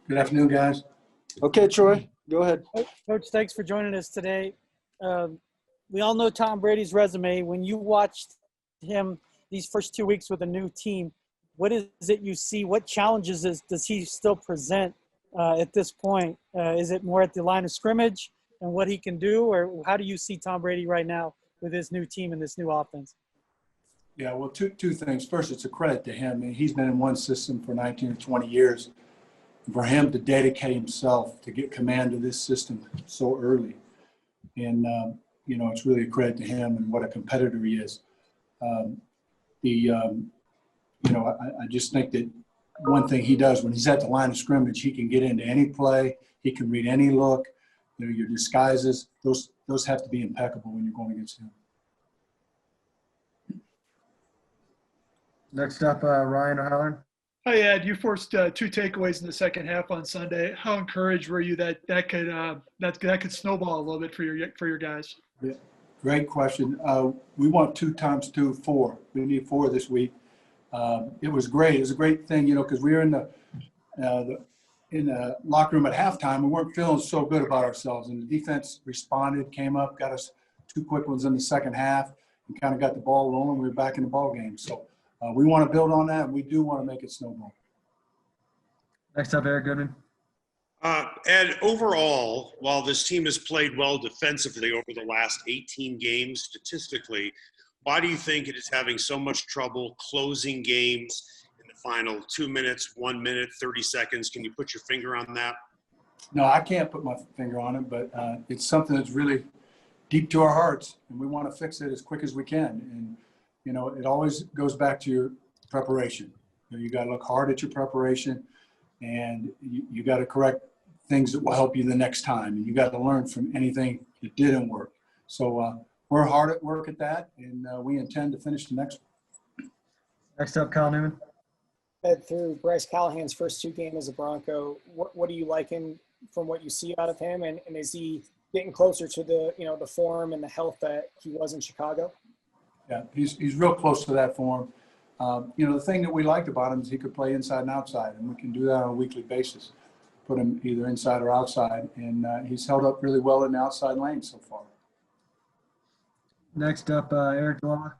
Good afternoon, guys. Okay, Troy, go ahead. Coach, thanks for joining us today. We all know Tom Brady's resume. When you watched him these first 2 weeks with a new team, what is it you see? What challenges does he still present at this point? Is it more at the line of scrimmage and what he can do, or how do you see Tom Brady right now with his new team and this new offense? Yeah, well, two things. First, it's a credit to him. I mean, he's been in one system for 19 or 20 years. For him to dedicate himself to get command of this system so early. And, it's really a credit to him and what a competitor he is. I just think that one thing he does when he's at the line of scrimmage, he can get into any play. He can read any look. Your disguises, those have to be impeccable when you're going against him. Next up, Ryan O'Halloran. Hi, Ed. You forced 2 takeaways in the second half on Sunday. How encouraged were you that could snowball a little bit for your guys? Yeah, great question. We want 2 times 2, 4. We need 4 this week. It was great. It was a great thing, because we were in the locker room at halftime. We weren't feeling so good about ourselves, and the defense responded, came up, got us 2 quick ones in the second half, and kind of got the ball rolling. We were back in the ball game. So we want to build on that, and we do want to make it snowball. Next up, Eric Goodman. Ed, overall, while this team has played well defensively over the last 18 games statistically, why do you think it is having so much trouble closing games in the final 2 minutes, 1 minute, 30 seconds? Can you put your finger on that? No, I can't put my finger on it, but it's something that's really deep to our hearts, and we want to fix it as quick as we can. And it always goes back to your preparation. You got to look hard at your preparation, and you got to correct things that will help you the next time. And you got to learn from anything that didn't work. So we're hard at work at that, and we intend to finish the next one. Next up, Kyle Newman. Through Bryce Callahan's first 2 games as a Bronco, what do you like him from what you see out of him? And is he getting closer to the form and the health that he was in Chicago? Yeah, he's real close to that form. The thing that we liked about him is he could play inside and outside, and we can do that on a weekly basis. Put him either inside or outside, and he's held up really well in the outside lane so far. Next up, Eric Dwella.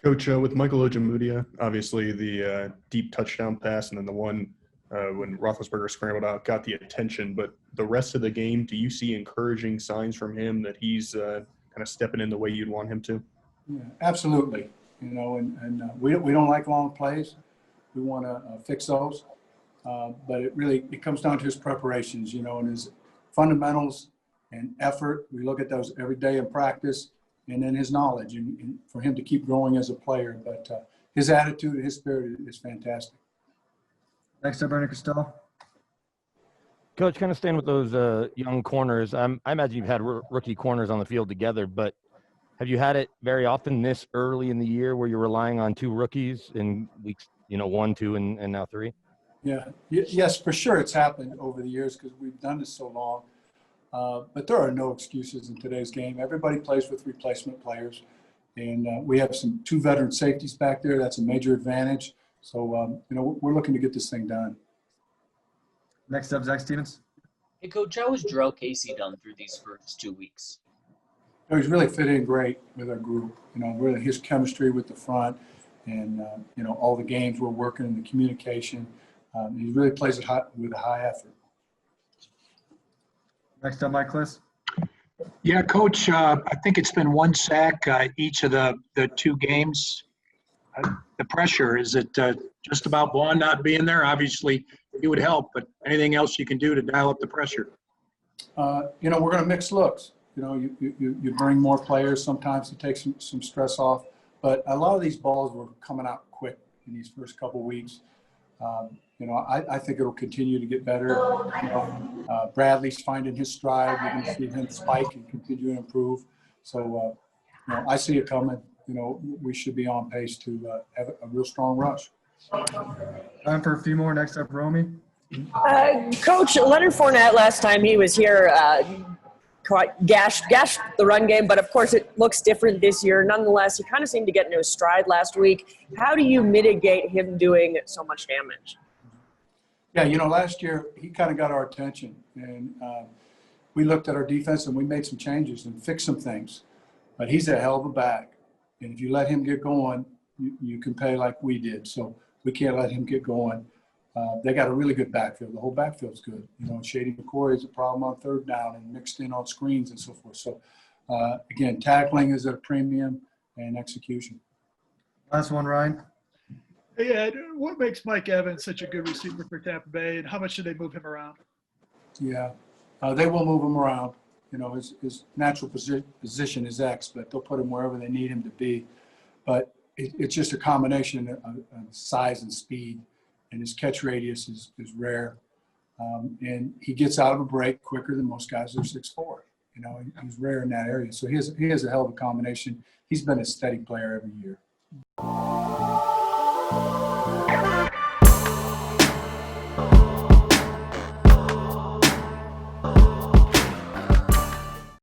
Coach, with Michael Ojemudia, obviously the deep touchdown pass and then the one when Roethlisberger scrambled out got the attention, but the rest of the game, do you see encouraging signs from him that he's kind of stepping in the way you'd want him to? Yeah, absolutely. And we don't like long plays. We want to fix those. But it comes down to his preparations, and his fundamentals and effort. We look at those every day in practice, and then his knowledge and for him to keep growing as a player. But his attitude and his spirit is fantastic. Next up, Bernie Costello. Coach, kind of staying with those young corners, I imagine you've had rookie corners on the field together, but have you had it very often this early in the year where you're relying on 2 rookies in weeks, 1, 2, and now 3? Yeah. Yes, for sure it's happened over the years because we've done this so long. But there are no excuses in today's game. Everybody plays with replacement players. And we have 2 veteran safeties back there. That's a major advantage. So, we're looking to get this thing done. Next up, Zach Stevens. Hey, Coach, how has Jarrell Casey done through these first 2 weeks? He's really fit in great with our group. Really his chemistry with the front and, all the games we're working and the communication. He really plays it with a high effort. Next up, Mike Kliss. Yeah, Coach, I think it's been 1 sack each of the 2 games. The pressure, is it just about Vaughn not being there? Obviously, he would help, but anything else you can do to dial up the pressure? We're going to mix looks. You bring more players sometimes to take some stress off. But a lot of these balls were coming out quick in these first couple of weeks. I think it'll continue to get better. Bradley's finding his stride. You're going to see him spike and continue to improve. So, I see it coming. We should be on pace to have a real strong rush. Time for a few more. Next up, Romy. Coach, Leonard Fournette, last time he was here, gashed the run game, but of course it looks different this year. Nonetheless, he kind of seemed to get into his stride last week. How do you mitigate him doing so much damage? Yeah, last year he kind of got our attention, and we looked at our defense and we made some changes and fixed some things. But he's a hell of a back, and if you let him get going, you can pay like we did. So we can't let him get going. They got a really good backfield. The whole backfield's good. Shady McCoy is a problem on third down and mixed in on screens and so forth. So again, tackling is at a premium and execution. Last one, Ryan. Hey, Ed, what makes Mike Evans such a good receiver for Tampa Bay, and how much should they move him around? Yeah, they will move him around. His natural position is X, but they'll put him wherever they need him to be. But it's just a combination of size and speed, and his catch radius is rare. And he gets out of a break quicker than most guys that are 6'4". He's rare in that area. So he has a hell of a combination. He's been a steady player every year.